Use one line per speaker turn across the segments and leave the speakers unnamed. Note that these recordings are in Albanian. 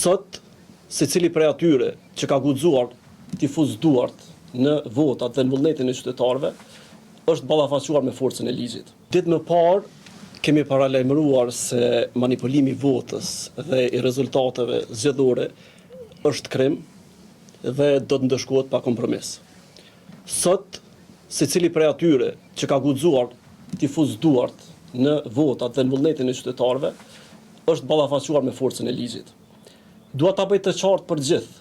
Sot, secili prej atyre që ka guxuar t'i fuzduart në votat dhe në vullnetin e qytetarëve, është ballafaquar me forcën e ligjit. Ditë më parë kemi paralajmëruar se manipulimi i votës dhe i rezultateve zgjedhore është krim dhe do të ndëshkohet pa kompromis. Sot, secili prej atyre që ka guxuar t'i fuzduart në votat dhe në vullnetin e qytetarëve, është ballafaquar me forcën e ligjit. Dua ta bëj të qartë për gjithë.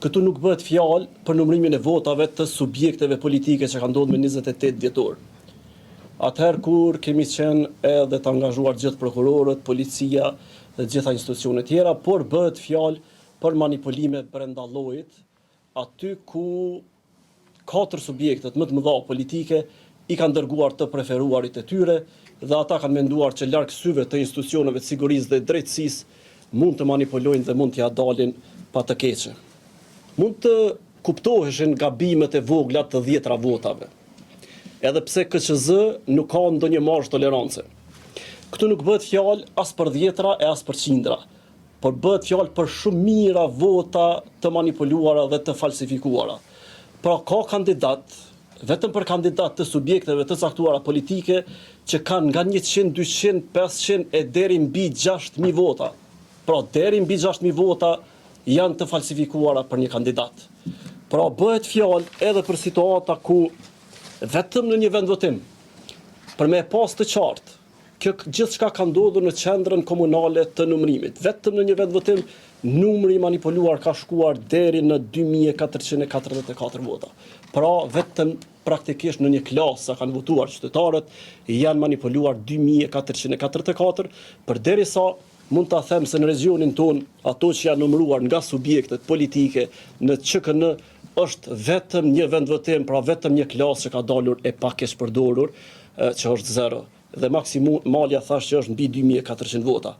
Këtu nuk bëhet fjalë për numërimin e votave të subjekteve politike që kanë ndodhur me 28 dhjetor. Atëherë kur kemi qenë edhe të angazhuar gjithë prokurorët, policia dhe gjitha institucionet tjera, por bëhet fjalë për manipulime brenda llojit, aty ku 4 subjektet më të mëdha politike i kanë dërguar të preferuarit e tyre dhe ata kanë menduar që larg syve të institucioneve të sigurisë dhe drejtësisë mund të manipulojnë dhe mund t'ja dalin pa të keqe. Mund të kuptoheshin gabimet e vogla të 10 votave, edhe pse KQZ nuk ka ndonjë marzh tolerance. Këtu nuk bëhet fjalë as për 10 e as për 100, por bëhet fjalë për shumë mijëra vota të manipuluara dhe të falsifikuara. Pra ka kandidat, vetëm për kandidat të subjekteve të caktuara politike që kanë nga 100, 200, 500 e deri mbi 6.000 vota. Pra deri mbi 6.000 vota janë të falsifikuara për një kandidat. Pra bëhet fjalë edhe për situata ku vetëm në një vendvotim, për me pas të qartë, kjo gjithçka ka ndodhur në qendrën komunale të numërimit. Vetëm në një vendvotim, numri i manipuluar ka shkuar deri në 2444 vota. Pra vetëm praktikisht në një klasë sa kanë votuar qytetarët, janë manipuluar 2444, përderisa mund ta them se në regionin ton, ato që janë numëruar nga subjektet politike në QKN është vetëm një vendvotim, pra vetëm një klasë që ka dalur e pakeq përdorur, që është 0. Dhe maksimalja thash që është mbi 2400 vota.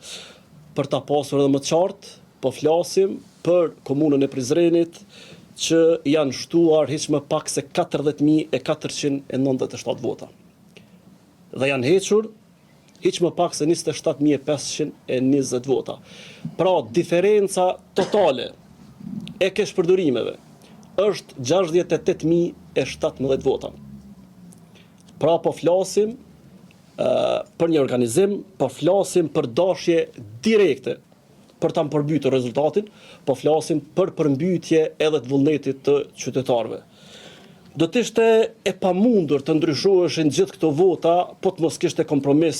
Për ta pasur edhe më qartë, po flasim për komunën e Prizrenit, që janë shtuar hiç më pak se 40.497 vota. Dhe janë hequr hiç më pak se 27.520 vota. Pra, diferenca totale e keshpërdorimeve është 68.017 vota. Pra, po flasim për një organizim, po flasim për dashje direkte për ta përmbytur rezultatin, po flasim për përmbytje edhe të vullnetit të qytetarëve. Do të ishte e pamundur të ndryshoheshin gjithë këto vota, po të mos kishte kompromis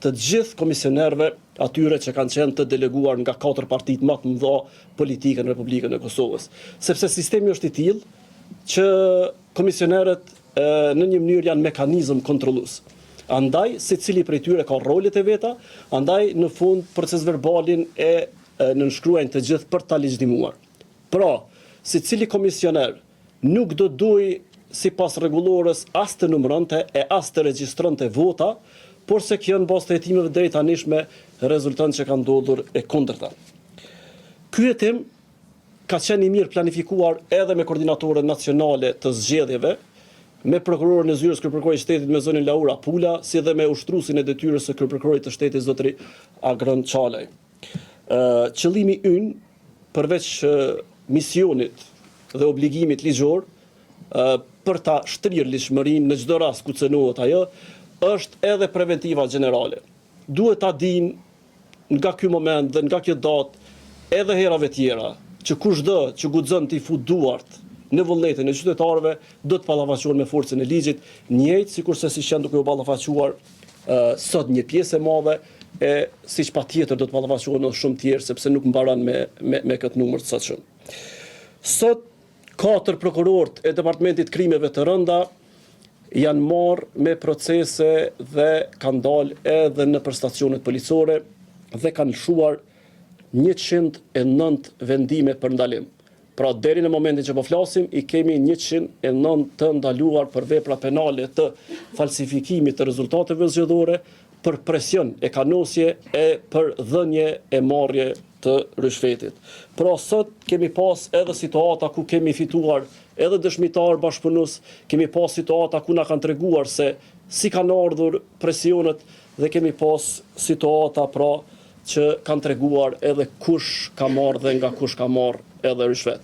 të gjithë komisionerëve atyre që kanë qenë të deleguar nga 4 partitë më të mëdha politike në Republikën e Kosovës. Sepse sistemi është i tillë që komisionerët në një mënyrë janë mekanizëm kontrollues. Andaj secili prej tyre ka rolet e veta, andaj në fund proces verbalin e nënshkruajnë të gjithë për ta legjitimuar. Pra, secili komisioner nuk do duaj sipas rregullorës as të numëronte e as të regjistronte vota, por se kjo në bazë të hetimeve drejtanishme rezulton që ka ndodhur e kundërta. Ky hetim ka qenë i mirë planifikuar edhe me koordinatorën nacionale të zgjedhjeve, me prokurorën e zyrës kryeprokurorit të shtetit me zonin Laura Pula, si dhe me ushtruesin e detyrës së kryeprokurorit të shtetit zotëri Agron Çalaj. Qëllimi ynë, përveç misionit dhe obligimit ligjor, për ta shtrirë lishmërinë në çdo rast ku cënohet ajo, është edhe preventiva generale. Duhet ta dinë nga ky moment dhe nga kjo datë edhe herave tjera që kushdo që guxon të i fut duart në vullnetin e qytetarëve do të ballafaqohet me forcën e ligjit, njëjtë sikurse si janë duke u ballafaquar sot një pjesë e madhe e siç patjetër do të ballafaqohen edhe shumë tjerë sepse nuk mbaron me këtë numër të sotshëm. Sot 4 prokurorët e Departamentit Krimeve të Rënda janë marrë me procese dhe kanë dalë edhe në stacionet policore dhe kanë lëshuar 109 vendime për ndalim. Pra deri në momentin që po flasim, i kemi 109 të ndaluar për vepra penale të falsifikimit të rezultateve zgjedhore, për presion e kanosje e për dhënje e marrje të rishfetit. Pra sot kemi pas edhe situata ku kemi fituar edhe dëshmitar bashkëpunus, kemi pas situata ku na kanë treguar se si kanë ardhur presionet dhe kemi pas situata pra që kanë treguar edhe kush ka marrë dhe nga kush ka marrë edhe rishvet.